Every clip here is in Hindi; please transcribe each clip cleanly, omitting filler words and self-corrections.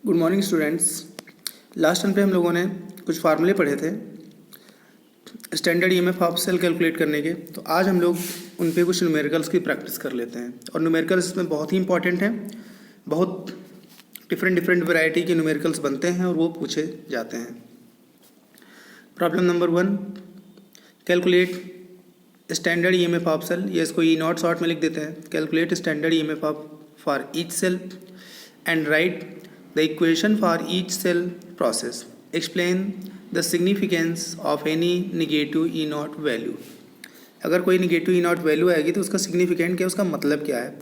Good morning students. Last time पे हम लोगों ने कुछ फार्मूले पढ़े थे standard EMF of cell calculate करने के। तो आज हम लोग उन पे कुछ न्यूमेरिकल्स की प्रैक्टिस कर लेते हैं। और न्यूमेरिकल्स इसमें बहुत ही इंपॉर्टेंट हैं। बहुत डिफरेंट वैरायटी के न्यूमेरिकल्स बनते हैं और वो पूछे जाते हैं। Problem number 1, calculate standard EMF of cell. ये इसको ई नॉट शॉर्ट में लिख देते हैं। Calculate standard EMF of for each cell and write the equation for each cell process. Explain the significance of any negative E naught value. अगर कोई नेगेटिव ई नॉट वैल्यू आएगी तो उसका सिग्निफिकेंट क्या है, उसका मतलब क्या है।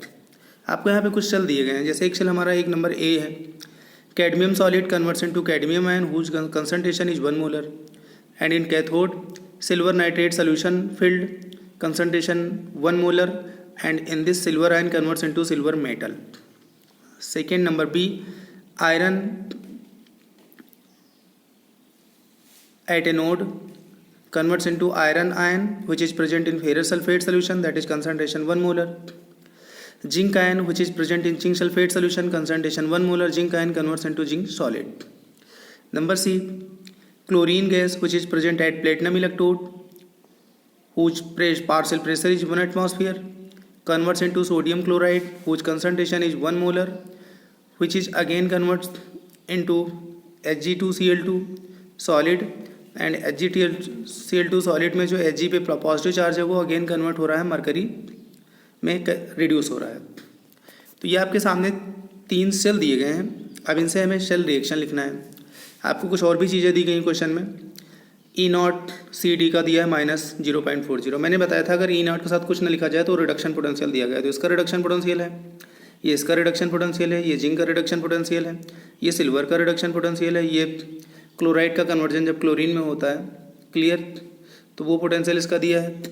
आपको यहाँ पे कुछ सेल दिए गए हैं। जैसे एक सेल हमारा एक नंबर ए है, cadmium solid converts into cadmium ion whose concentration is 1 molar and in cathode silver nitrate solution filled concentration 1 molar and in this silver ion converts into silver metal. Second number B, iron at anode converts into iron ion which is present in ferrous sulfate solution, that is concentration 1 molar. Zinc ion which is present in zinc sulfate solution, concentration 1 molar. Zinc ion converts into zinc solid. Number C, chlorine gas which is present at platinum electrode whose partial pressure is 1 atmosphere, converts into sodium chloride whose concentration is 1 molar, which is again converts into Hg2Cl2 solid and HgCl2 solid में जो Hg पे पॉजिटिव चार्ज है वो अगेन कन्वर्ट हो रहा है मरकरी में रिड्यूस हो रहा है। तो ये आपके सामने 3 सेल दिए गए हैं। अब इनसे हमें सेल रिएक्शन लिखना है। आपको कुछ और भी चीज़ें दी गई क्वेश्चन में। ई नॉट सी डी का दिया है -0.40। मैंने बताया था अगर ई नॉट के साथ कुछ ना लिखा जाए तो रिडक्शन पोटेंशियल दिया गया है। तो इसका रिडक्शन पोटेंशियल है, ये इसका रिडक्शन पोटेंशियल है, ये जिंक का रिडक्शन पोटेंशियल है, ये सिल्वर का रिडक्शन पोटेंशियल है, ये क्लोराइड का कन्वर्जन जब क्लोरीन में होता है, क्लियर, तो वो पोटेंशियल इसका दिया है,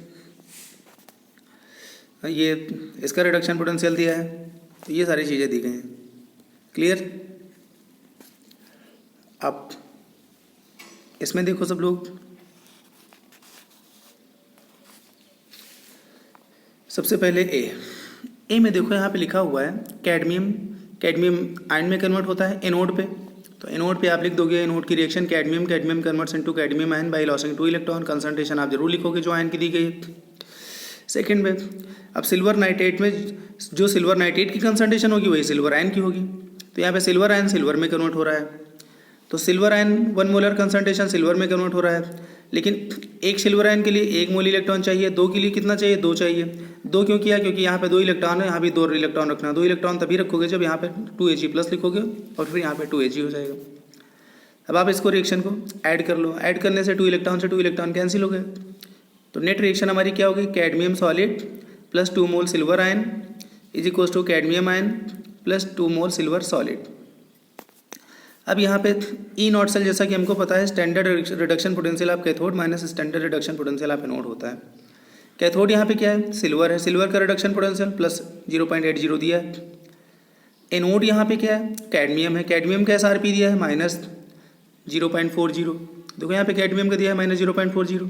ये इसका रिडक्शन पोटेंशियल दिया है। तो ये सारी चीज़ें दी गई हैं, क्लियर। अब इसमें देखो सब लोग, सबसे पहले ए में देखो यहाँ पे लिखा हुआ है कैडमियम आयन में कन्वर्ट होता है एनोड पे। तो एनोड पे आप लिख दोगे एनोड की reaction cadmium converts into cadmium ion bye losing 2 electron. Concentration आप जरूर लिखोगे जो आयन की दी गई है। सेकेंड में अब सिल्वर नाइट्रेट में जो सिल्वर नाइट्रेट की कंसंट्रेशन होगी वही सिल्वर आयन की होगी। तो यहाँ पे सिल्वर आयन सिल्वर में कन्वर्ट हो रहा है। तो silver ion 1 molar concentration silver में कन्वर्ट हो रहा है। लेकिन एक सिल्वर आयन के लिए 1 मोल इलेक्ट्रॉन चाहिए, 2 के लिए कितना चाहिए, 2 चाहिए। 2 क्यों किया, क्योंकि यहाँ पे 2 इलेक्ट्रॉन है, यहाँ भी 2 इलेक्ट्रॉन रखना है। 2 इलेक्ट्रॉन तभी रखोगे जब यहाँ पे 2Ag+ लिखोगे और फिर यहाँ पे 2Ag हो जाएगा। अब आप इसको रिएक्शन को ऐड कर लो। ऐड करने से 2 इलेक्ट्रॉन से 2 इलेक्ट्रॉन कैंसिल हो गए। तो नेट रिएक्शन हमारी क्या होगी, cadmium solid plus 2 mole silver ion is equals to cadmium ion plus 2 mole silver solid. अब यहाँ पे ई नॉट सेल जैसा कि हमको पता है standard reduction potential of cathode minus standard reduction potential of anode होता है। कैथोड यहाँ पे क्या है, सिल्वर है, सिल्वर का रिडक्शन पोटेंशियल प्लस 0.80 दिया है। एनोड यहाँ पे क्या है, कैडमियम है, कैडमियम का SRP दिया है -0.40। देखो यहाँ पे कैडमियम का दिया है -0.40।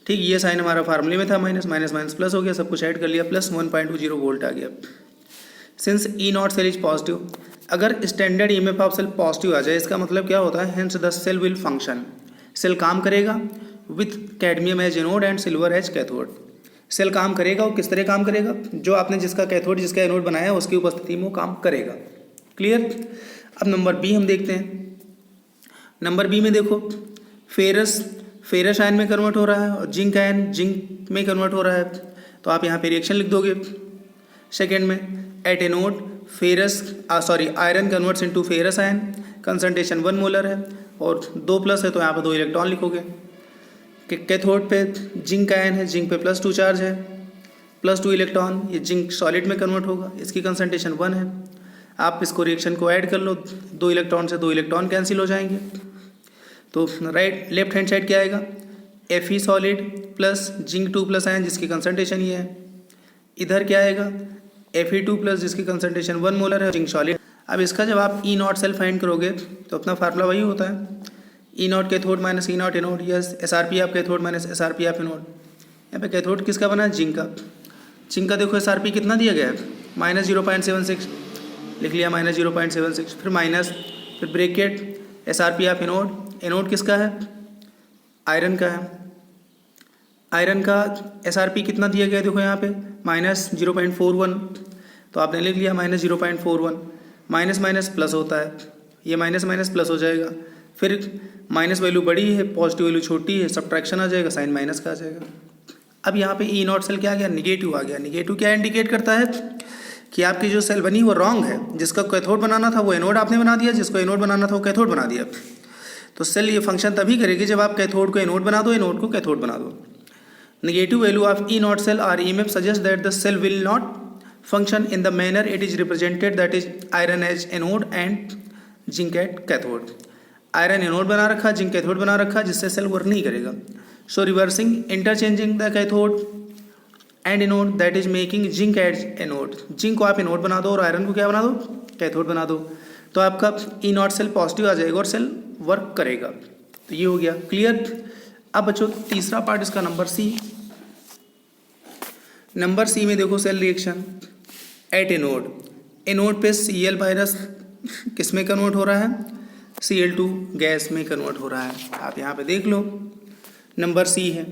ठीक, ये साइन हमारा फार्मूले में था, माइनस प्लस हो गया, सब कुछ ऐड कर लिया, प्लस 1.20 वोल्ट आ गया। Since E naught cell is positive, अगर standard EMF of cell positive आ जाए इसका मतलब क्या होता है, hence the cell will function, cell काम करेगा with cadmium as anode and silver as cathode. Cell काम करेगा, वो किस तरह काम करेगा, जो आपने जिसका कैथोड जिसका एनोड बनाया है उसकी उपस्थिति में वो काम करेगा, क्लियर। अब नंबर बी हम देखते हैं। नंबर बी में देखो फेरस आयन में कन्वर्ट हो रहा है और जिंक आयन जिंक में कन्वर्ट हो रहा है। तो आप यहाँ पे रिएक्शन लिख दोगे। सेकेंड में at anode iron converts into ferrous ion, concentration 1 molar है और 2+ है तो यहाँ पे 2 इलेक्ट्रॉन लिखोगे। कैथोड पे जिंक आयन है, जिंक पे +2 चार्ज है, +2 इलेक्ट्रॉन, ये जिंक सॉलिड में कन्वर्ट होगा, इसकी कंसंट्रेशन 1 है। आप इसको रिएक्शन को ऐड कर लो, 2 इलेक्ट्रॉन से 2 इलेक्ट्रॉन कैंसिल हो जाएंगे। तो लेफ्ट हैंड साइड क्या आएगा, Fe solid plus zinc 2+ ion जिसकी कंसंट्रेशन ये है। इधर क्या आएगा, Fe2+ जिसकी कंसंट्रेशन 1 मोलर है, जिंक सॉलिड। अब इसका जब आप ई नॉट सेल फाइंड करोगे तो अपना फार्मूला वही होता है, E naught cathode minus E naught anode, yes SRP of cathode minus SRP of anode. यहाँ पे कैथोड किसका बना है, जिंक का। जिंक का देखो SRP कितना दिया गया है, -0.76 लिख लिया, -0.76, फिर फिर bracket SRP of anode, anode किसका है, आयरन का है, आयरन का SRP कितना दिया गया देखो यहाँ पे -0.41, तो आपने लिख लिया -0.41, माइनस माइनस प्लस होता है, ये माइनस माइनस प्लस हो जाएगा, फिर माइनस वैल्यू बड़ी है, पॉजिटिव वैल्यू छोटी है, सब्ट्रैक्शन आ जाएगा, साइन माइनस का आ जाएगा। अब यहाँ पे ई नॉट सेल क्या आ गया, निगेटिव आ गया। निगेटिव क्या इंडिकेट करता है कि आपकी जो सेल बनी वो रॉन्ग है, जिसका कैथोड बनाना था वो एनोड आपने बना दिया, जिसको एनोड बनाना था वो कैथोड बना दिया। तो सेल ये फंक्शन तभी करेगी जब आप कैथोड को एनोड बना दो, एनोड को कैथोड बना दो। Negative value of E naught cell or EMF suggests that the cell will not function in the manner it is represented, that is iron as anode and zinc at cathode. Iron anode बना रखा, जिंक कैथोड बना रखा, जिससे सेल वर्क नहीं करेगा। So reversing interchanging the cathode and anode, that is making zinc as anode. Zinc को आप एनोड बना दो और आयरन को क्या बना दो, कैथोड बना दो, तो आपका ई नॉट सेल पॉजिटिव आ जाएगा और सेल वर्क करेगा। तो ये हो गया क्लियर। अब बच्चों तीसरा पार्ट इसका नंबर सी। नंबर सी में देखो cell reaction at anode, anode पे Cl वायरस किस में कन्वर्ट हो रहा है, Cl2 गैस में कन्वर्ट हो रहा है। आप यहाँ पे देख लो, नंबर सी है।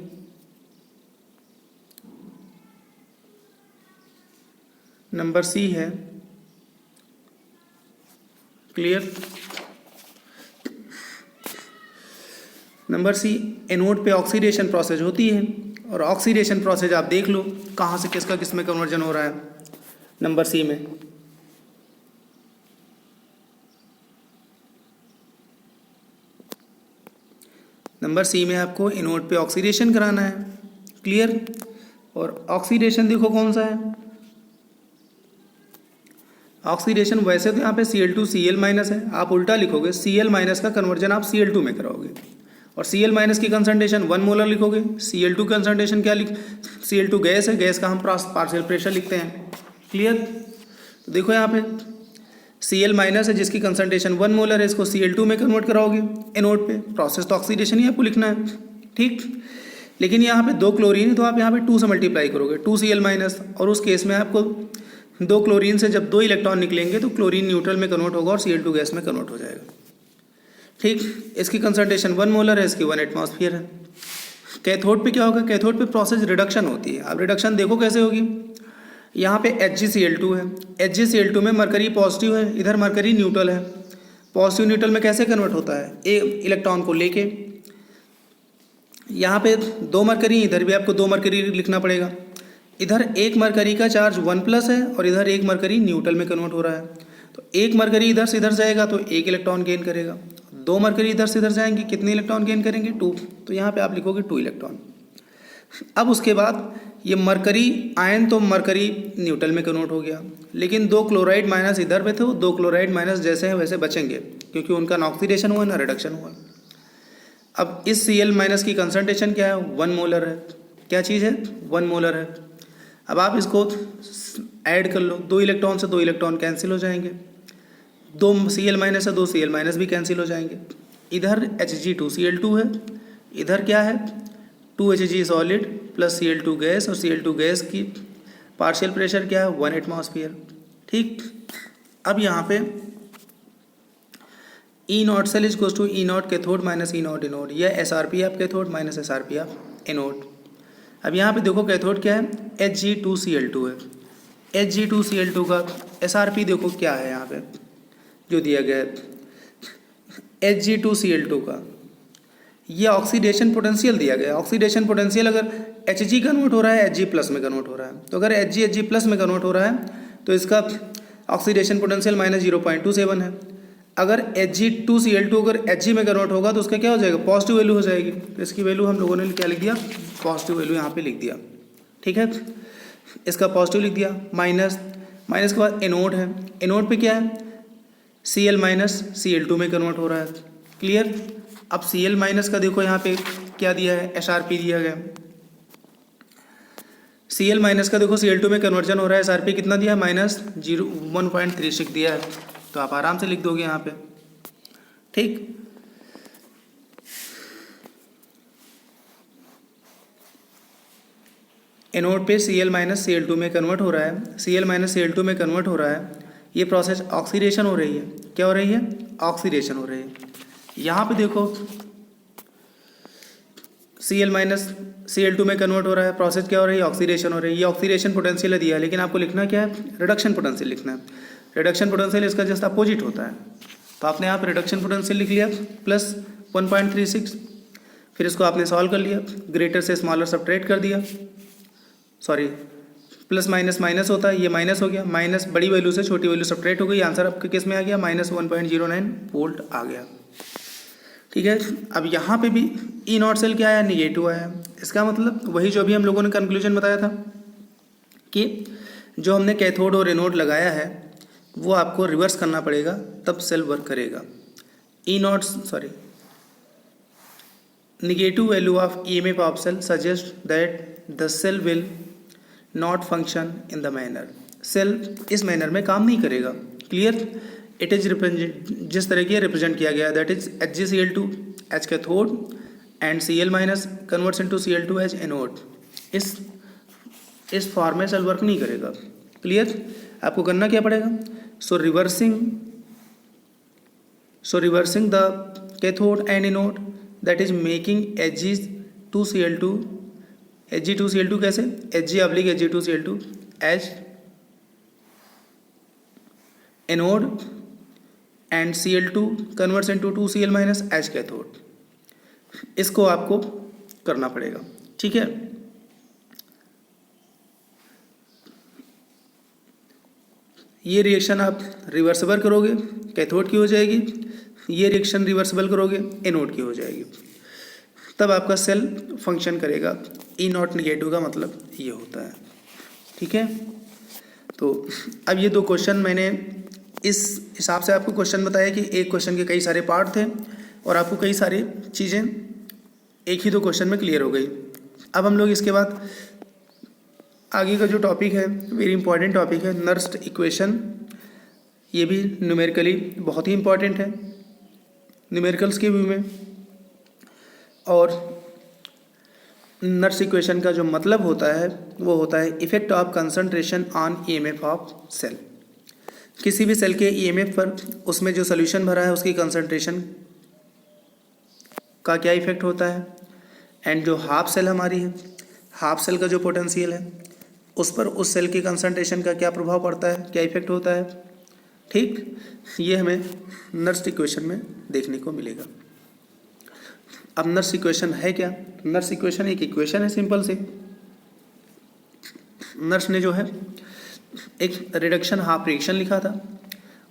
नंबर सी है, क्लियर। नंबर सी, एनोड पे ऑक्सीडेशन प्रोसेस होती है, और ऑक्सीडेशन प्रोसेस आप देख लो कहाँ से किसका किस में कन्वर्जन हो रहा है, नंबर सी में। नंबर सी में आपको एनोड पे ऑक्सीडेशन कराना है, क्लियर। और ऑक्सीडेशन देखो कौन सा है, ऑक्सीडेशन वैसे तो यहाँ पे Cl2 Cl माइनस है, आप उल्टा लिखोगे, Cl माइनस का कन्वर्जन आप Cl2 में कराओगे, और Cl माइनस की कंसंट्रेशन 1 मोलर लिखोगे। Cl2 कंसंट्रेशन क्या Cl2 गैस है, गैस का हम पार्शियल प्रेशर लिखते हैं, क्लियर। तो देखो यहाँ पे Cl माइनस है जिसकी कंसंट्रेशन 1 मोलर है, इसको Cl2 में कन्वर्ट कराओगे एनोड पे, प्रोसेस तो ऑक्सीडेशन ही आपको लिखना है, ठीक। लेकिन यहाँ पे 2 क्लोरीन है तो आप यहाँ पे 2 से मल्टीप्लाई करोगे, 2 Cl माइनस, और उस केस में आपको 2 क्लोरीन से जब 2 इलेक्ट्रॉन निकलेंगे तो क्लोरीन न्यूट्रल में कन्वर्ट होगा और Cl2 गैस में कन्वर्ट हो जाएगा, ठीक। इसकी कंसंट्रेशन 1 मोलर है, इसकी 1 एटमॉस्फेयर है। कैथोड पे क्या होगा, कैथोड पे प्रोसेस रिडक्शन होती है। अब रिडक्शन देखो कैसे होगी, यहाँ पे HgCl2 है, HgCl2 में मरकरी पॉजिटिव है, इधर मरकरी न्यूट्रल है। पॉजिटिव न्यूट्रल में कैसे कन्वर्ट होता है, एक इलेक्ट्रॉन को लेके, यहाँ पे 2 मरकरी, इधर भी आपको 2 मरकरी लिखना पड़ेगा। इधर 1 मरकरी का चार्ज 1+ है और इधर 1 मरकरी न्यूट्रल में कन्वर्ट हो रहा है, तो 1 मरकरी इधर से इधर जाएगा तो 1 इलेक्ट्रॉन गेन करेगा, 2 मरकरी इधर से इधर जाएंगे, कितने इलेक्ट्रॉन गेन करेंगे, 2, तो यहाँ पे आप लिखोगे 2 इलेक्ट्रॉन। अब उसके बाद ये मरकरी आयन तो मरकरी न्यूट्रल में कन्वर्ट हो गया, लेकिन 2 क्लोराइड माइनस इधर पे थे, वो 2 क्लोराइड माइनस जैसे हैं वैसे बचेंगे, क्योंकि उनका ना ऑक्सीडेशन हुआ ना रिडक्शन हुआ। अब इस Cl माइनस की कंसंट्रेशन क्या है, 1 मोलर है, क्या चीज़ है, 1 मोलर है। अब आप इसको ऐड कर लो, 2 इलेक्ट्रॉन से 2 इलेक्ट्रॉन कैंसिल हो जाएंगे, 2 Cl माइनस है, 2 Cl माइनस भी कैंसिल हो जाएंगे। इधर Hg2Cl2 है, इधर क्या है 2Hg solid plus Cl2 gas, और Cl2 गैस की पार्शियल प्रेशर क्या है 1 एटमॉस्फेयर, ठीक। अब यहाँ पे E naught cell is goes to E naught cathode minus E naught anode, यह SRP of cathode minus SRP of anode. अब यहाँ पे देखो कैथोड क्या है, Hg2Cl2 है, Hg2Cl2 का SRP देखो क्या है यहाँ पे जो दिया गया है, Hg2Cl2 का ये ऑक्सीडेशन पोटेंशियल दिया गया है। ऑक्सीडेशन पोटेंशियल अगर Hg कन्वर्ट हो रहा है Hg प्लस में कन्वर्ट हो रहा है, तो अगर Hg प्लस में कन्वर्ट हो रहा है तो इसका ऑक्सीडेशन पोटेंशियल -0.27 है। अगर Hg2Cl2 अगर Hg में कन्वर्ट होगा तो उसका क्या हो जाएगा, पॉजिटिव वैल्यू हो जाएगी, तो इसकी वैल्यू हम लोगों ने क्या लिख दिया, पॉजिटिव वैल्यू यहाँ पे लिख दिया, ठीक है। इसका पॉजिटिव लिख दिया, माइनस के बाद एनोड है, एनोड पे क्या है Cl माइनस Cl2 में कन्वर्ट हो रहा है, क्लियर। अब Cl माइनस का देखो यहाँ पे क्या दिया है, SRP दिया गया। Cl माइनस का देखो Cl2 में कन्वर्जन हो रहा है, SRP कितना दिया है, -1.36 दिया है, तो आप आराम से लिख दोगे यहाँ पे, ठीक। एनोड पे Cl माइनस Cl2 में कन्वर्ट हो रहा है, Cl माइनस Cl2 में कन्वर्ट हो रहा है, ये प्रोसेस ऑक्सीडेशन हो रही है। क्या हो रही है? ऑक्सीडेशन हो रही है। यहाँ पे देखो Cl माइनस Cl2 में कन्वर्ट हो रहा है, प्रोसेस क्या हो रही है? ऑक्सीडेशन हो रही है। ये ऑक्सीडेशन पोटेंशियल है दिया है, लेकिन आपको लिखना क्या है? रिडक्शन पोटेंशियल लिखना है। रिडक्शन पोटेंशियल इसका जस्ट अपोजिट होता है, तो आपने यहाँ पर रिडक्शन पोटेंशियल लिख लिया प्लस 1.36। फिर इसको आपने सॉल्व कर लिया, ग्रेटर से स्मॉलर सब्ट्रैक्ट कर दिया, सॉरी प्लस माइनस माइनस होता है, ये माइनस हो गया, माइनस बड़ी वैल्यू से छोटी वैल्यू सब्ट्रैक्ट हो गई, आंसर आपके केस में आ गया -1.09 वोल्ट आ गया। ठीक है, अब यहाँ पे भी ई नॉट सेल क्या आया? निगेटिव आया। इसका मतलब वही जो अभी हम लोगों ने कंक्लूजन बताया था कि जो हमने कैथोड और एनोड लगाया है वो आपको रिवर्स करना पड़ेगा, तब सेल वर्क करेगा। E naught sorry negative value of EMF of cell suggests that the cell will not function in the manner, cell इस मैनर में काम नहीं करेगा। क्लियर? इट इज रिप्रेजेंट जिस तरह की रिप्रेजेंट किया गया, that is HgCl2 H cathode and Cl minus converts into Cl2 H anode. इस फॉर्म में सेल वर्क नहीं करेगा। क्लियर? आपको करना क्या पड़ेगा? So reversing the cathode and anode, that is making Hg2Cl2 कैसे? Hg/Hg2Cl2 H anode and Cl2 converts into 2Cl minus H cathode. इसको आपको करना पड़ेगा। ठीक है, ये रिएक्शन आप रिवर्सिबल करोगे, कैथोड की हो जाएगी। ये रिएक्शन रिवर्सिबल करोगे, एनोड की हो जाएगी। तब आपका सेल फंक्शन करेगा। ई नॉट निगेटिव का मतलब ये होता है। ठीक है, तो अब ये दो क्वेश्चन मैंने इस हिसाब से आपको क्वेश्चन बताया कि एक क्वेश्चन के कई सारे पार्ट थे और आपको कई सारी चीज़ें एक ही दो क्वेश्चन में क्लियर हो गई। अब हम लोग इसके बाद आगे का जो टॉपिक है, वेरी इंपॉर्टेंट टॉपिक है, नर्स्ड इक्वेशन। ये भी न्यूमेरिकली बहुत ही इंपॉर्टेंट है न्यूमेरिकल्स के व्यू में। और नर्स्ड इक्वेशन का जो मतलब होता है वो होता है effect of concentration on EMF of cell. किसी भी सेल के ईएमएफ पर उसमें जो सोल्यूशन भरा है उसकी कंसंट्रेशन का क्या इफेक्ट होता है, एंड जो हाफ सेल हमारी है, हाफ सेल का जो पोटेंशियल है उस पर उस सेल की कंसंट्रेशन का क्या प्रभाव पड़ता है, क्या इफेक्ट होता है। ठीक, ये हमें नर्स्ड इक्वेशन में देखने को मिलेगा। अब नर्स्ड इक्वेशन है क्या? नर्स्ड इक्वेशन एक इक्वेशन है सिंपल से। नर्स ने जो है एक रिडक्शन हाफ रिएक्शन लिखा था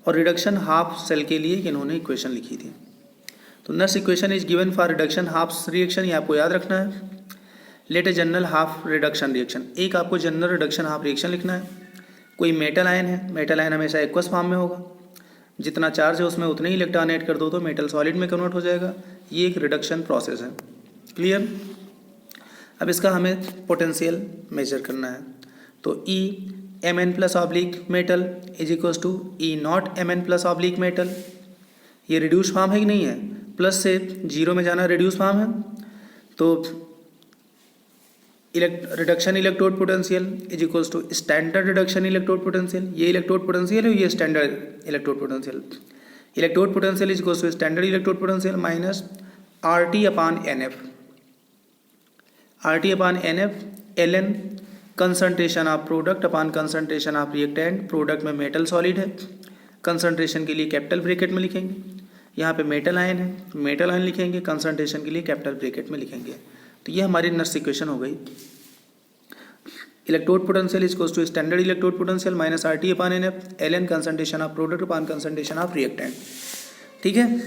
और रिडक्शन हाफ सेल के लिए इन्होंने इक्वेशन लिखी थी। तो Nernst equation is given for reduction half reaction, ये आपको याद रखना है। Late a general half reduction reaction, एक आपको जनरल रिडक्शन हाफ रिएक्शन लिखना है। कोई मेटल आयन है, मेटल आयन हमेशा एक्वस फॉर्म में होगा, जितना चार्ज है उसमें उतने ही इलेक्ट्रॉन ऐड कर दो तो मेटल सॉलिड में कन्वर्ट हो जाएगा। ये एक रिडक्शन प्रोसेस है। क्लियर? अब इसका हमें पोटेंशियल मेजर करना है, तो E Mn plus oblique metal is equals to E naught Mn plus oblique metal. ये रिड्यूस फॉर्म है कि नहीं है? प्लस से जीरो में जाना रिड्यूस फॉर्म है, तो reduction electrode potential is equals to standard reduction electrode potential. ये इलेक्ट्रोड पोटेंशियल है, ये standard electrode potential. Electrode potential is equals to standard electrode potential minus RT/NF। RT/NF ln concentration of product upon concentration of reactant. Product में मेटल सॉलिड है, कंसंट्रेशन के लिए कैपिटल ब्रैकेट में लिखेंगे। यहाँ पे मेटल आयन है, मेटल आयन लिखेंगे, कंसंट्रेशन के लिए कैपिटल ब्रैकेट में लिखेंगे। तो ये हमारी नर्स इक्वेशन हो गई। Electrode potential is equals to standard electrode potential minus RT/NF ln concentration of product upon concentration of reactant. ठीक है,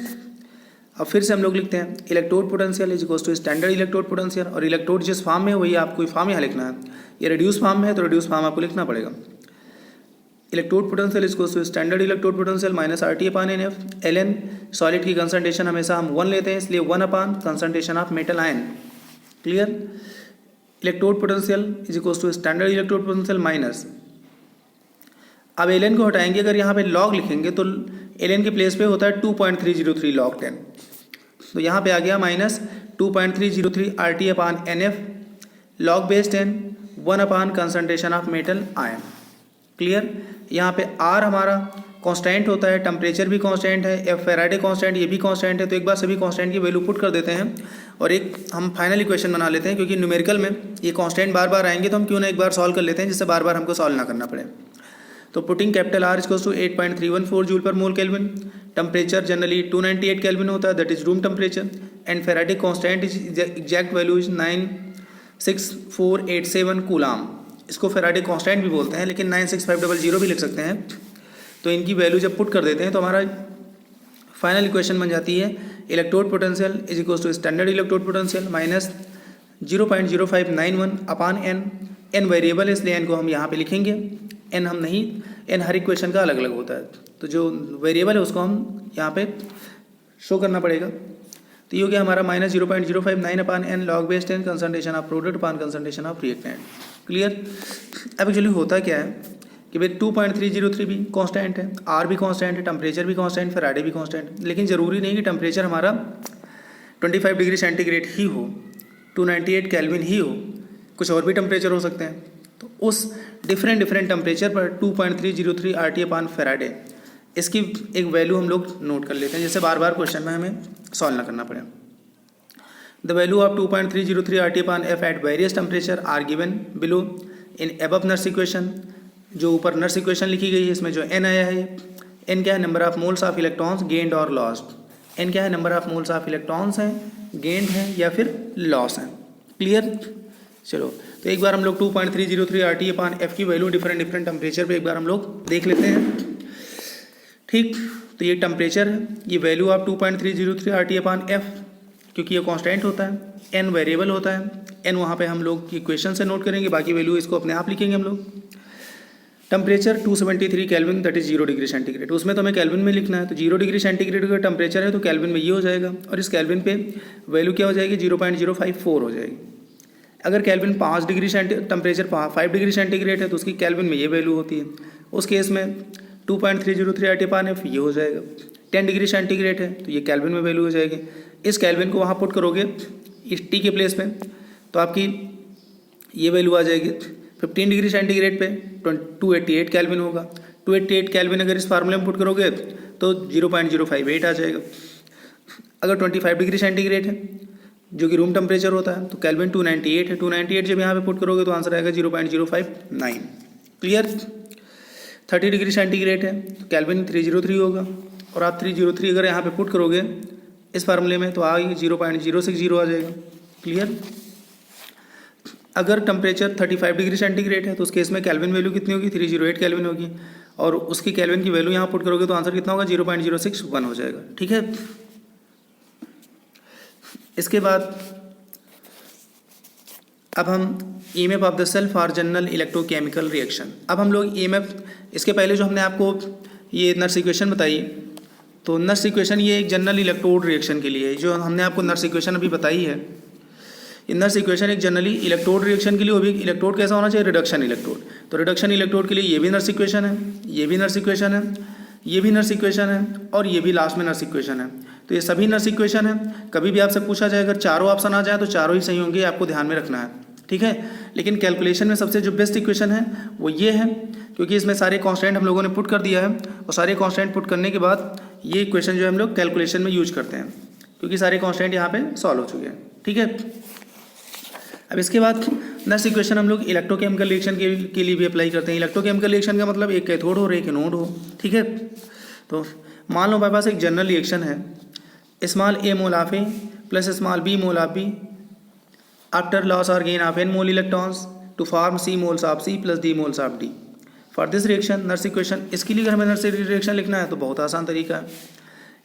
अब फिर से हम लोग लिखते हैं electrode potential is equals to standard electrode potential, और इलेक्ट्रोड जिस फॉर्म में है वही आपको फॉर्म यहाँ लिखना है। ये रिड्यूस फॉर्म में है तो रिड्यूस फॉर्म आपको लिखना पड़ेगा। Electrode potential is equals to standard electrode potential minus RT/NF ln solid की कंसंट्रेशन हमेशा हम 1 लेते हैं, इसलिए 1 upon concentration of metal ion. Clear? Electrode potential is equals to standard electrode potential minus, अब ln को हटाएंगे, अगर यहाँ पे लॉग लिखेंगे तो ln के प्लेस पे होता है 2.303 log 10, तो यहाँ पे आ गया minus 2.303 RT/NF log base 10 1 upon concentration of metal ion. Clear? यहाँ पे R हमारा कांस्टेंट होता है, टेम्परेचर भी कांस्टेंट है, एफ फैराडे कांस्टेंट ये भी कांस्टेंट है। तो एक बार सभी कांस्टेंट की वैल्यू पुट कर देते हैं और एक हम फाइनल इक्वेशन बना लेते हैं, क्योंकि न्यूमेरिकल में ये कांस्टेंट बार बार आएंगे तो हम क्यों ना एक बार सॉल्व कर लेते हैं, जिससे बार बार हमको सॉल्व ना करना पड़े। तो putting capital R equals to 8.314 joule पर mole kelvin, temperature generally 298 kelvin होता है, that is room temperature, and Faraday constant is exact value is 96487 coulomb. इसको फैराडे कांस्टेंट भी बोलते हैं, लेकिन 96500 भी लिख सकते हैं। तो इनकी वैल्यू जब पुट कर देते हैं तो हमारा फाइनल इक्वेशन बन जाती है electrode potential is equals to standard electrode potential minus 0.0591 upon n. N variable है इसलिए एन को हम यहाँ पे लिखेंगे, एन हम नहीं, एन हर इक्वेशन का अलग अलग होता है, तो जो वेरिएबल है उसको हम यहाँ पे शो करना पड़ेगा। तो ये हो गया हमारा minus 0.059 upon n log base 10 concentration of product upon concentration of reactant. Clear. अब एक्चुअली होता क्या है कि भाई 2.303 भी कांस्टेंट है, आर भी कांस्टेंट है, टेम्परेचर भी कांस्टेंट, फैराडे भी कांस्टेंट, लेकिन ज़रूरी नहीं कि टेम्परेचर हमारा 25 डिग्री सेंटीग्रेड ही हो, 298 केल्विन ही हो, कुछ और भी टेम्परेचर हो सकते हैं। तो उस डिफरेंट टेम्परेचर पर 2.303 RT अपान फैराडे, इसकी एक वैल्यू हम लोग नोट कर लेते हैं, जिससे बार बार क्वेश्चन में हमें सॉल्व ना करना पड़े। The value of 2.303 RT upon F at various temperature are given below in above Nernst equation. जो ऊपर नर्स इक्वेशन लिखी गई है इसमें जो एन आया है, एन क्या है, number of moles of electrons gained और लॉस्ट। एन क्या है, number of moles of electrons हैं, गेंड है या फिर लॉस है। क्लियर। चलो तो एक बार हम लोग 2.303 RT अपान एफ की वैल्यू डिफरेंट टेम्परेचर पे एक बार हम लोग देख लेते हैं। ठीक, तो ये टेम्परेचर है, ये value of 2.303 RT upon F, क्योंकि ये कांस्टेंट होता है, एन वेरिएबल होता है, एन वहाँ पे हम लोग इक्वेशन से नोट करेंगे, बाकी वैल्यू इसको अपने आप लिखेंगे हम लोग। Temperature 273 kelvin that is 0 degree centigrade, उसमें तो हमें केल्विन में लिखना है, तो 0 डिग्री सेंटीग्रेड का टेम्परेचर है तो केल्विन में ये हो जाएगा, और इस केल्विन पे वैल्यू क्या हो जाएगी, 0.054 हो जाएगी। अगर kelvin 5 degree temperature 5 degree centigrade है तो उसकी केल्विन में ये वैल्यू होती है, उस केस में 2.303 RT अपान एफ ये हो जाएगा। 10 डिग्री सेंटीग्रेड है तो ये केल्विन में वैल्यू हो जाएगी। इस केल्विन को वहाँ पुट करोगे इस टी के प्लेस पे तो आपकी ये वैल्यू आ जाएगी। 15 डिग्री सेंटीग्रेड पे 288 केल्विन होगा। 288 केल्विन अगर इस फार्मूले में पुट करोगे तो 0.058 आ जाएगा। अगर 25 डिग्री सेंटीग्रेड है जो कि रूम टेम्परेचर होता है तो केल्विन 298 है, 298 जब यहाँ पे पुट करोगे तो आंसर आएगा 0.059। क्लियर। 30 डिग्री सेंटीग्रेड है तो केल्विन 303 होगा, और आप 303 अगर यहाँ पे पुट करोगे इस फार्मूले में तो आगे 0.060 आ जाएगा। क्लियर। अगर टेम्परेचर 35 डिग्री सेंटीग्रेड है तो उस केस में केल्विन वैल्यू कितनी होगी, 308 केल्विन होगी, और उसकी केल्विन की वैल्यू यहाँ पुट करोगे तो आंसर कितना होगा, 0.061 हो जाएगा। ठीक है। इसके बाद अब हम EMF of the cell for general electrochemical reaction. अब हम लोग ईएमएफ, इसके पहले जो हमने आपको ये नर्स इक्वेशन बताई, तो नर्स इक्वेशन ये एक जनरल इलेक्ट्रोड रिएक्शन के लिए है। जो हमने आपको नर्स इक्वेशन अभी बताई है, ये नर्स इक्वेशन एक जनरली इलेक्ट्रोड रिएक्शन के लिए, वो भी इलेक्ट्रोड कैसा होना चाहिए, रिडक्शन इलेक्ट्रोड। तो रिडक्शन इलेक्ट्रोड के लिए ये भी नर्स इक्वेशन है, ये भी नर्स इक्वेशन है, ये भी नर्स इक्वेशन है, और ये भी लास्ट में नर्स इक्वेशन है। तो ये सभी नर्स इक्वेशन है। कभी भी आपसे पूछा जाए अगर चारों ऑप्शन आ जाए तो चारों ही सही होंगे, आपको ध्यान में रखना है। ठीक है। लेकिन कैलकुलेशन में सबसे जो बेस्ट इक्वेशन है वो ये है, क्योंकि इसमें सारे कांस्टेंट हम लोगों ने पुट कर दिया है, और सारे कांस्टेंट पुट करने के बाद ये इक्वेशन जो है हम लोग कैलकुलेशन में यूज करते हैं, क्योंकि सारे कांस्टेंट यहाँ पे सॉल्व हो चुके हैं। ठीक है। अब इसके बाद नर्स इक्वेशन हम लोग इलेक्ट्रोकेमिकल रिएक्शन के लिए भी अप्लाई करते हैं। इलेक्ट्रोकेमिकल रिएक्शन का मतलब एक कैथोड हो और एक एनोड हो। ठीक है। तो मान लो हमारे पास एक जनरल रिएक्शन है, small a mole of A plus small b mole of B after loss और gain of n mole electrons to form c moles of C plus d moles of D. For this reaction Nernst equation, इसके लिए अगर हमें नर्स रिएक्शन लिखना है तो बहुत आसान तरीका है।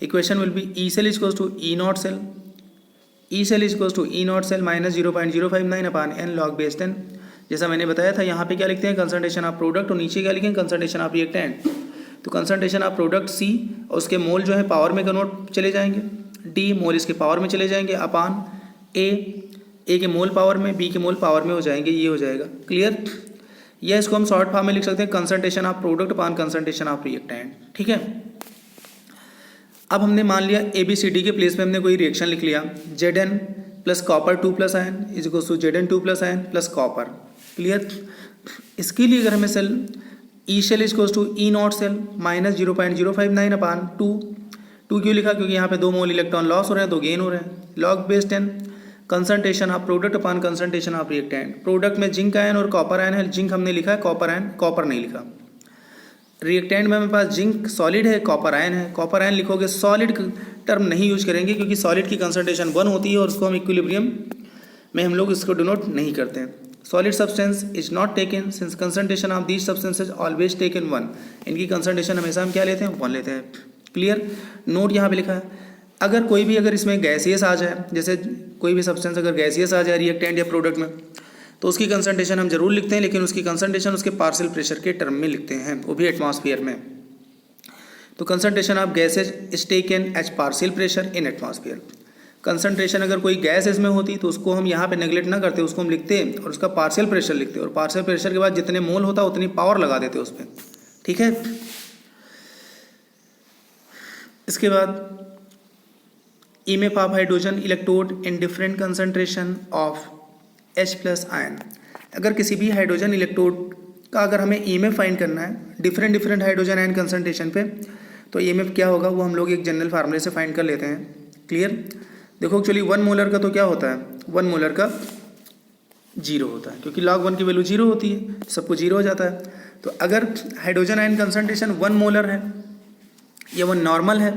Equation will be E cell equals to E naught cell, E cell equals to E naught cell minus 0.059 upon n log base 10। जैसा मैंने बताया था यहाँ पे क्या लिखते हैं, कंसंट्रेशन ऑफ प्रोडक्ट, और नीचे क्या लिखेंगे, कंसंट्रेशन ऑफ रिएक्टेंट। तो कंसंट्रेशन ऑफ प्रोडक्ट सी, और उसके मोल जो है पावर में कन्वर्ट चले जाएंगे, डी मोल इसके पावर में चले जाएंगे, अपान ए के मोल पावर में, बी के मोल पावर में हो जाएंगे, ये हो जाएगा। क्लियर। या इसको हम शॉर्ट फॉर्म में लिख सकते हैं concentration of product upon concentration of reactant. ठीक है। अब हमने मान लिया ABCD के प्लेस में हमने कोई रिएक्शन लिख लिया, Zn plus copper 2 plus ion is equal to Zn 2 plus ion plus copper. Clear. इसके लिए अगर हमें cell E cell is to E naught cell minus 0.059 upon 2 क्यों लिखा? क्योंकि यहाँ पे 2 मोल इलेक्ट्रॉन लॉस हो रहे हैं, 2 गेन हो रहे हैं। Log base 10 concentration of product upon concentration of reactant. Product में जिंक आयन और कॉपर आयन है, जिंक हमने लिखा है, कॉपर नहीं लिखा। रिएक्टेंट में हमारे पास जिंक सॉलिड है, कॉपर आयन है। कॉपर आयन लिखोगे, सॉलिड टर्म नहीं यूज करेंगे क्योंकि सॉलिड की कंसंट्रेशन 1 होती है और उसको हम इक्विलिब्रियम में हम लोग इसको डिनोट नहीं करते हैं। Solid substance is not taken since concentration of these substances always taken 1। इनकी कंसंट्रेशन हमेशा हम क्या लेते हैं? 1 लेते हैं। क्लियर? नोट यहाँ पे लिखा है, अगर इसमें गैसियस आ जाए, जैसे कोई भी सब्सटेंस अगर गैसियस आ जाए रिएक्टेंट या प्रोडक्ट में, तो उसकी कंसंट्रेशन हम जरूर लिखते हैं, लेकिन उसकी कंसंट्रेशन उसके पार्शियल प्रेशर के टर्म में लिखते हैं, वो भी एटमॉस्फेयर में। तो concentration of gases is taken as partial pressure in atmosphere. Concentration अगर कोई गैस इसमें होती तो उसको हम यहाँ पे नेगलेक्ट ना करते, उसको हम लिखते और उसका पार्शियल प्रेशर लिखते, और पार्शियल प्रेशर के बाद जितने मोल होता उतनी पावर लगा देते उस पर। ठीक है? इसके बाद EMF of hydrogen electrode in different concentration of H+ ion. अगर किसी भी हाइड्रोजन इलेक्ट्रोड का अगर हमें ईएमएफ फाइंड करना है डिफरेंट हाइड्रोजन आयन कंसंट्रेशन पे, तो ईएमएफ क्या होगा वो हम लोग एक जनरल फार्मूले से फाइंड कर लेते हैं। क्लियर? देखो एक्चुअली 1 मोलर का तो क्या होता है, 1 मोलर का 0 होता है, क्योंकि log 1 की वैल्यू 0 होती है, सबको 0 हो जाता है। तो अगर हाइड्रोजन आयन कंसंट्रेशन 1 मोलर है या 1 नॉर्मल है,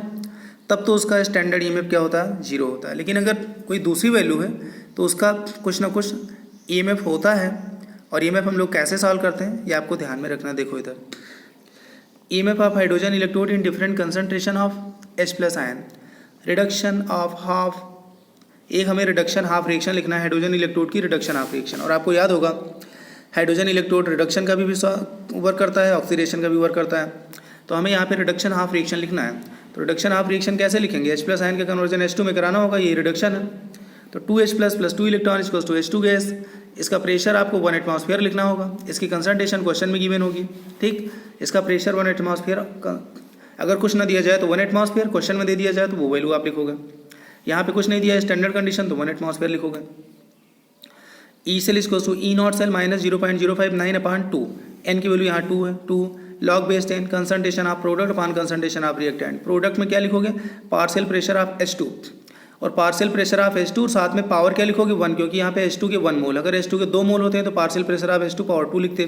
तब तो उसका स्टैंडर्ड ईएमएफ क्या होता है? 0 होता है। लेकिन अगर कोई दूसरी वैल्यू है तो उसका कुछ ना कुछ ईएमएफ होता है, और ईएमएफ हम लोग कैसे सॉल्व करते हैं ये आपको ध्यान में रखना। देखो इधर, EMF of hydrogen electrode in different concentration of H+ ion, reduction of half, एक हमें रिडक्शन हाफ रिएक्शन लिखना है हाइड्रोजन इलेक्ट्रोड की, रिडक्शन हाफ रिएक्शन। और आपको याद होगा हाइड्रोजन इलेक्ट्रोड रिडक्शन का भी वर्क करता है, ऑक्सीडेशन का भी वर्क करता है, तो हमें यहाँ पे रिडक्शन हाफ रिएक्शन लिखना है। तो रिडक्शन हाफ रिएक्शन कैसे लिखेंगे? H+ आयन का कन्वर्जन H2 में कराना होगा, ये रिडक्शन है, तो 2H+ + 2 electron equals to H2 gas. इसका प्रेशर आपको 1 एटमॉस्फेयर लिखना होगा, इसकी कंसंट्रेशन क्वेश्चन में गिवन होगी। ठीक, इसका प्रेशर 1 एटमॉस्फेयर, अगर कुछ ना दिया जाए तो 1 एटमॉस्फेयर, क्वेश्चन में दे दिया जाए तो वो वैल्यू आप लिखोगे। यहाँ पे कुछ नहीं दिया है स्टैंडर्ड कंडीशन, तो 1 एटमॉस्फेयर लिखोगे। E cell equals to E naught cell minus 0.059 upon 2, n की वैल्यू यहाँ 2 है, 2 log base 10 concentration of product upon concentration of reactant. Product में क्या लिखोगे? पार्शियल प्रेशर ऑफ H2, और पार्शियल प्रेशर ऑफ H2 साथ में पावर क्या लिखोगे? 1, क्योंकि यहाँ पे H2 के 1 मोल, अगर H2 के 2 मोल होते हैं तो partial pressure of H2 power 2 लिखते,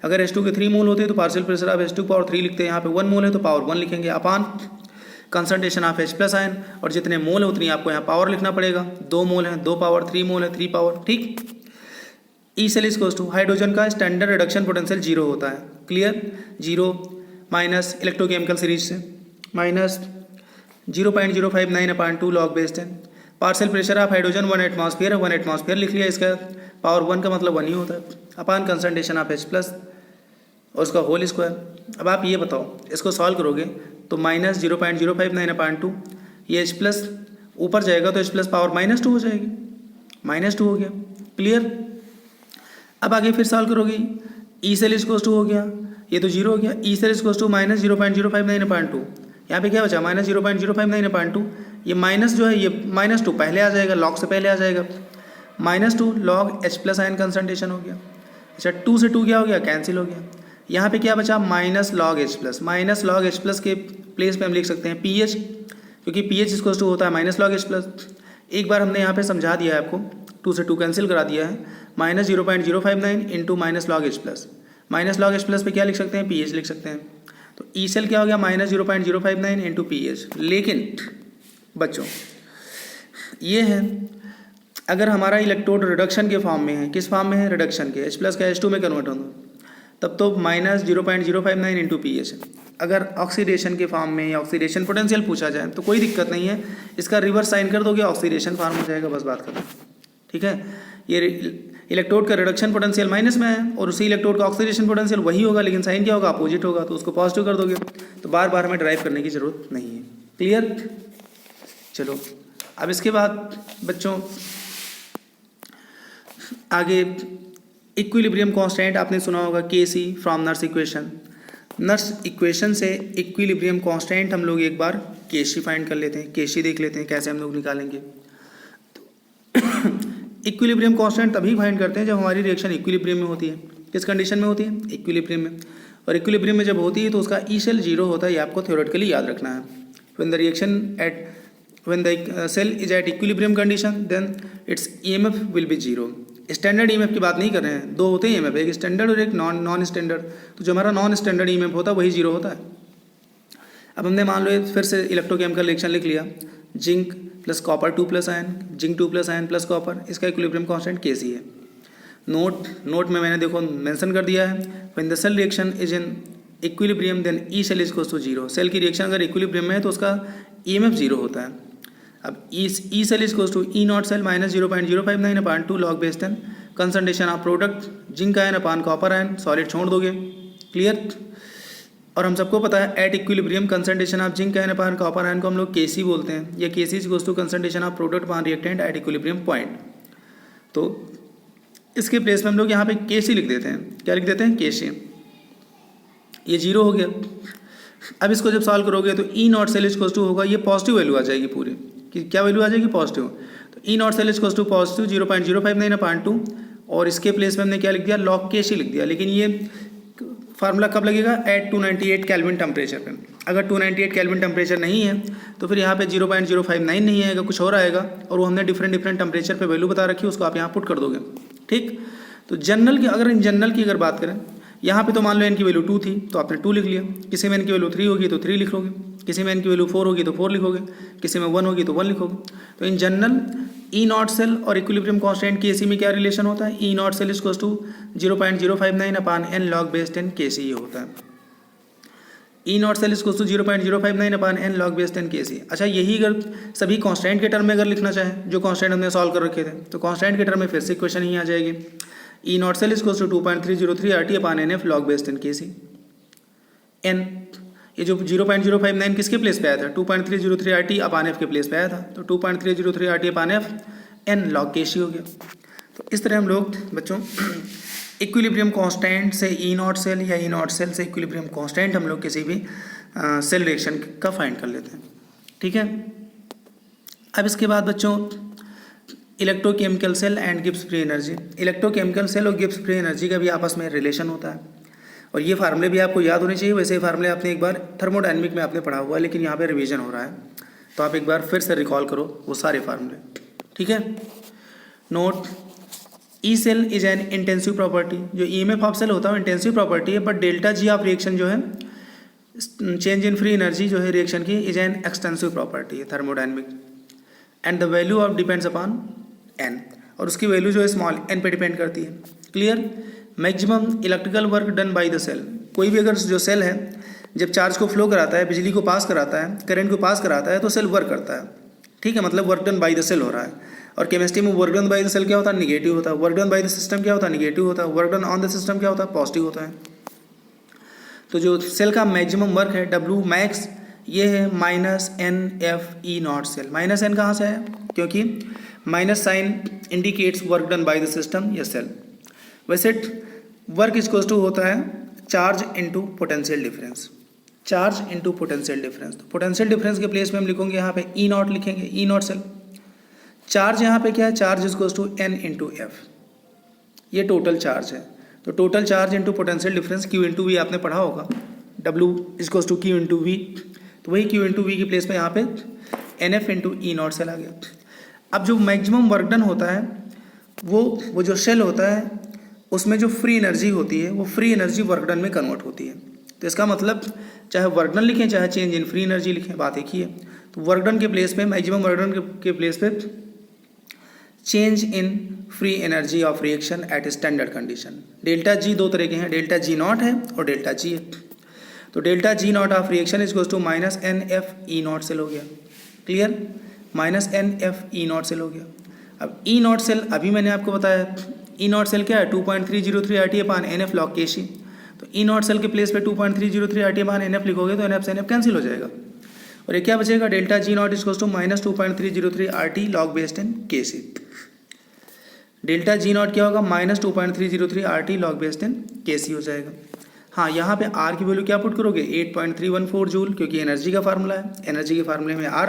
अगर H2 के 3 मोल होते हैं तो partial pressure of H2 power 3 लिखते हैं। यहाँ पे 1 मोल है तो पावर 1 लिखेंगे, अपान कंसंट्रेशन ऑफ H+ आयन, और जितने मोल है उतनी आपको यहाँ पावर लिखना पड़ेगा। 2 मोल है 2 पावर, 3 मोल है 3 पावर। ठीक, E cell equals to hydrogen का स्टैंडर्ड रिडक्शन पोटेंशियल 0 होता है। क्लियर? 0 माइनस इलेक्ट्रोकेमिकल सीरीज से minus 0.059 upon 2 log base 10। Partial pressure of hydrogen 1 atmosphere है, 1 एटमॉस्फेयर लिख लिया, इसका पावर 1 का मतलब 1 ही होता है, अपान कंसंट्रेशन ऑफ H+ और उसका होल स्क्वायर। अब आप ये बताओ, इसको सॉल्व करोगे तो माइनस 0.059 अपान 2, ये H+ ऊपर जाएगा तो H+ पावर -2 हो जाएगी, -2 हो गया। क्लियर? अब आगे फिर सॉल्व करोगे, ई सेल इक्वल्स टू हो गया, ये तो 0 हो गया, E cell equals to minus 0.059 upon 2, यहाँ पे क्या बचा? माइनस 0.059 अपान 2, ये माइनस जो है ये -2 पहले आ जाएगा, लॉग से पहले आ जाएगा, -2 लॉग H+ आयन कंसंट्रेशन हो गया। अच्छा, 2 से 2 क्या हो गया? कैंसिल हो गया। यहाँ पे क्या बचा? Minus log H+, minus log H+ के प्लेस पे हम लिख सकते हैं PH, क्योंकि PH इक्वल्स टू होता है माइनस लॉग H+। एक बार हमने यहाँ पे समझा दिया है आपको, 2 से 2 कैंसिल करा दिया है, minus 0.059 into minus log H+, minus log H+ पे क्या लिख सकते हैं? PH लिख सकते हैं। तो ई सेल क्या हो गया? Minus 0.059 into PH। लेकिन बच्चों ये है, अगर हमारा इलेक्ट्रोड रिडक्शन के फॉर्म में है, किस फॉर्म में है? रिडक्शन के, H+ का H2 में कन्वर्ट होगा, तब तो माइनस 0.059 इंटू PH। अगर ऑक्सीडेशन के फॉर्म में या ऑक्सीडेशन पोटेंशियल पूछा जाए तो कोई दिक्कत नहीं है, इसका रिवर्स साइन कर दोगे, ऑक्सीडेशन फॉर्म हो जाएगा, बस बात खत्म। ठीक है? ये इलेक्ट्रोड का रिडक्शन पोटेंशियल माइनस में है और उसी इलेक्ट्रोड का ऑक्सीडेशन पोटेंशियल वही होगा, लेकिन साइन क्या होगा? अपोजिट होगा, तो उसको पॉजिटिव कर दोगे, तो बार बार हमें ड्राइव करने की जरूरत नहीं है। क्लियर? चलो, अब इसके बाद बच्चों आगे इक्विलिब्रियम कांस्टेंट आपने सुना होगा, Kc from Nernst equation. Nernst equation से इक्विलिब्रियम कांस्टेंट हम लोग एक बार Kc फाइंड कर लेते हैं, Kc देख लेते हैं कैसे हम लोग निकालेंगे। इक्विलिब्रियम कांस्टेंट तभी फाइंड करते हैं जब हमारी रिएक्शन इक्विलिब्रियम में होती है। किस कंडीशन में होती है? इक्विलिब्रियम में। और इक्विलिब्रियम में जब होती है तो उसका ई सेल जीरो होता है, ये आपको थ्योरेटिकली याद रखना है। when the cell is at equilibrium condition then its EMF will be zero। Standard EMF की बात नहीं कर रहे हैं, दो होते हैं EMF, एक स्टैंडर्ड और एक नॉन स्टैंडर्ड। तो जो हमारा नॉन स्टैंडर्ड EMF होता है वही जीरो होता है। अब हमने मान लो फिर से इलेक्ट्रोकेमिकल रिएक्शन लिख लिया, zinc plus copper 2 plus ion, zinc 2 plus ion plus copper, इसका इक्विलिब्रियम कांस्टेंट Kc है। नोट में मैंने देखो मेंशन कर दिया है, when the cell reaction is in equilibrium then E cell is equals to zero. Cell की रिएक्शन अगर इक्विलिब्रियम में है तो उसका EMF जीरो होता है। अब E cell is equals to E naught cell minus 0.059 upon 2 log base 10 concentration of product zinc ion upon copper ion, solid छोड़ दोगे, क्लियर। और हम सबको पता है at equilibrium concentration of zinc ion upon copper ion को हम लोग Kc बोलते हैं, या Kc is equals to concentration of product upon reactant at equilibrium point. तो इसके प्लेस में हम लोग यहाँ पे Kc लिख देते हैं, क्या लिख देते हैं Kc, ये जीरो हो गया। अब इसको जब सॉल्व करोगे तो E naught cell is equals to होगा, ये पॉजिटिव वैल्यू आ जाएगी पूरी, कि क्या वैल्यू आ जाएगी पॉजिटिव। तो E naught cell is equals to positive 0.059 upon 2, और इसके प्लेस में हमने क्या लिख दिया, log Kc लिख दिया। लेकिन ये फार्मूला कब लगेगा, एट 298 केल्विन टेम्परेचर पे। अगर 298 केल्विन टेम्परेचर नहीं है तो फिर यहाँ पे 0.059 नहीं आएगा, कुछ और आएगा, और वो हमने डिफरेंट टेम्परेचर पे वैल्यू बता रखी है, उसको आप यहाँ पुट कर दोगे, ठीक। तो जनरल की अगर बात करें, यहाँ पे तो मान लो n की वैल्यू 2 थी तो आपने 2 लिख लिया, किसी में n की वैल्यू 3 होगी तो 3 लिखोगे, किसी में n की वैल्यू 4 होगी तो 4 लिखोगे, किसी में 1 होगी तो 1 लिखोगे। तो in general E naught cell और इक्विलिब्रियम कांस्टेंट Kc में क्या रिलेशन होता है, E naught cell is equals to 0.059 upon n log base 10 Kc ये होता है। E naught cell is equals to 0.059 upon n log base 10 Kc। अच्छा, यही अगर सभी कांस्टेंट के टर्म में अगर लिखना चाहें, जो कांस्टेंट हमने सॉल्व कर रखे थे, तो कांस्टेंट के टर्म में फिर से इक्वेशन ही आ जाएगी, E naught cell is equals to 2.303 RT upon NF log base 10 Kc। n ये जो 0.059 किसके प्लेस पे आया था, 2.303 RT अपान F के प्लेस पे आया था, तो 2.303 RT अपान F n log Kc हो गया। तो इस तरह हम लोग बच्चों इक्विलिब्रियम कांस्टेंट से ई नॉट सेल या ई नॉट सेल से इक्विलिब्रियम कांस्टेंट हम लोग किसी भी सेल रिएक्शन का फाइंड कर लेते हैं, ठीक है। अब इसके बाद बच्चों electrochemical cell and Gibbs free energy. Electrochemical cell और गिब्स फ्री एनर्जी का भी आपस में रिलेशन होता है, और ये फार्मूले भी आपको याद होने चाहिए। वैसे फार्मूले आपने एक बार थर्मोडायनेमिक में आपने पढ़ा हुआ है, लेकिन यहाँ पे रिवीजन हो रहा है, तो आप एक बार फिर से रिकॉल करो वो सारे फार्मूले, ठीक है। Note, E cell is an intensive property, जो EMF ऑफ सेल होता है वो इंटेंसिव प्रॉपर्टी है, but delta G of reaction जो है, चेंज इन फ्री एनर्जी जो है रिएक्शन की, इज एन एक्सटेंसिव प्रॉपर्टी है thermodynamic, and the value of depends upon n, और उसकी वैल्यू जो है स्मॉल n पे डिपेंड करती है, क्लियर। Maximum electrical work done by the cell, कोई भी अगर जो सेल है जब चार्ज को फ्लो कराता है, बिजली को पास कराता है, करंट को पास कराता है, तो सेल वर्क करता है, ठीक है, मतलब work done by the cell हो रहा है। और केमिस्ट्री में work done by the cell क्या होता है, निगेटिव होता है। Work done by the system क्या होता है, निगेटिव होता है। Work done on the system क्या होता है, पॉजिटिव होता है। तो जो सेल का मैक्सिमम वर्क है W मैक्स, ये है -NF E naught cell. Minus n कहाँ से है, क्योंकि minus sign indicates work done by the system या सेल। वैसे वर्क इक्वल्स टू होता है charge into potential difference, charge into potential difference. तो पोटेंशियल डिफरेंस के प्लेस में हम लिखेंगे यहाँ पे E नॉट लिखेंगे, E नॉट सेल। चार्ज यहाँ पे क्या है, charge equals to N into F, ये टोटल चार्ज है। तो total charge into potential difference Q into V आपने पढ़ा होगा, W equals to Q into V, तो वही Q इंटू V की प्लेस में यहाँ पे NF into E naught cell आ गया। अब जो मैक्सिमम वर्क डन होता है वो जो सेल होता है उसमें जो फ्री एनर्जी होती है वो फ्री एनर्जी वर्क डन में कन्वर्ट होती है। तो इसका मतलब चाहे वर्क डन लिखें चाहे चेंज इन फ्री एनर्जी लिखें, बात एक ही है। तो वर्क डन के प्लेस पे, मैक्सिमम वर्क डन के प्लेस पे change in free energy of reaction at standard condition. Delta G दो तरह के हैं, डेल्टा जी नॉट है और डेल्टा जी है। तो delta G naught of reaction is goes to -NF E naught cell हो गया, clear, -NF E naught cell हो गया। अब E नॉट सेल अभी मैंने आपको बताया, E नॉट सेल क्या है, 2.303 RT upon NF log Kc। तो E नॉट सेल के प्लेस पे 2.303 RT अपान NF लिखोगे तो NF से NF कैंसिल हो जाएगा, और ये क्या बचेगा, delta G naught is to -2.303 RT log base 10 Kc। Delta G naught क्या होगा, -2.303 RT log बेस 10 Kc हो जाएगा। हाँ, यहाँ पे R की वैल्यू क्या पुट करोगे, 8.314 जूल, क्योंकि एनर्जी का फार्मूला है। एनर्जी के फार्मूले में R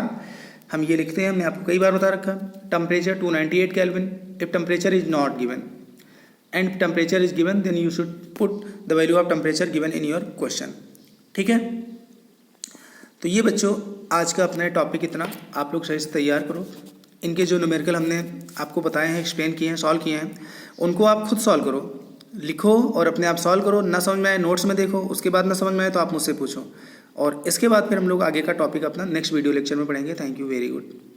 हम ये लिखते हैं, हमने आपको कई बार बता रखा। Temperature 298 kelvin, if temperature is not given and temperature is given then you should put the value of temperature given in your question. ठीक है, तो ये बच्चों आज का अपना टॉपिक इतना, आप लोग सही से तैयार करो। इनके जो न्यूमेरिकल हमने आपको बताए हैं, एक्सप्लेन किए हैं, सॉल्व किए हैं, उनको आप खुद सॉल्व करो, लिखो और अपने आप सॉल्व करो। ना समझ में आए नोट्स में देखो, उसके बाद ना समझ में आए तो आप मुझसे पूछो, और इसके बाद फिर हम लोग आगे का टॉपिक अपना नेक्स्ट वीडियो लेक्चर में पढ़ेंगे। Thank you, very good.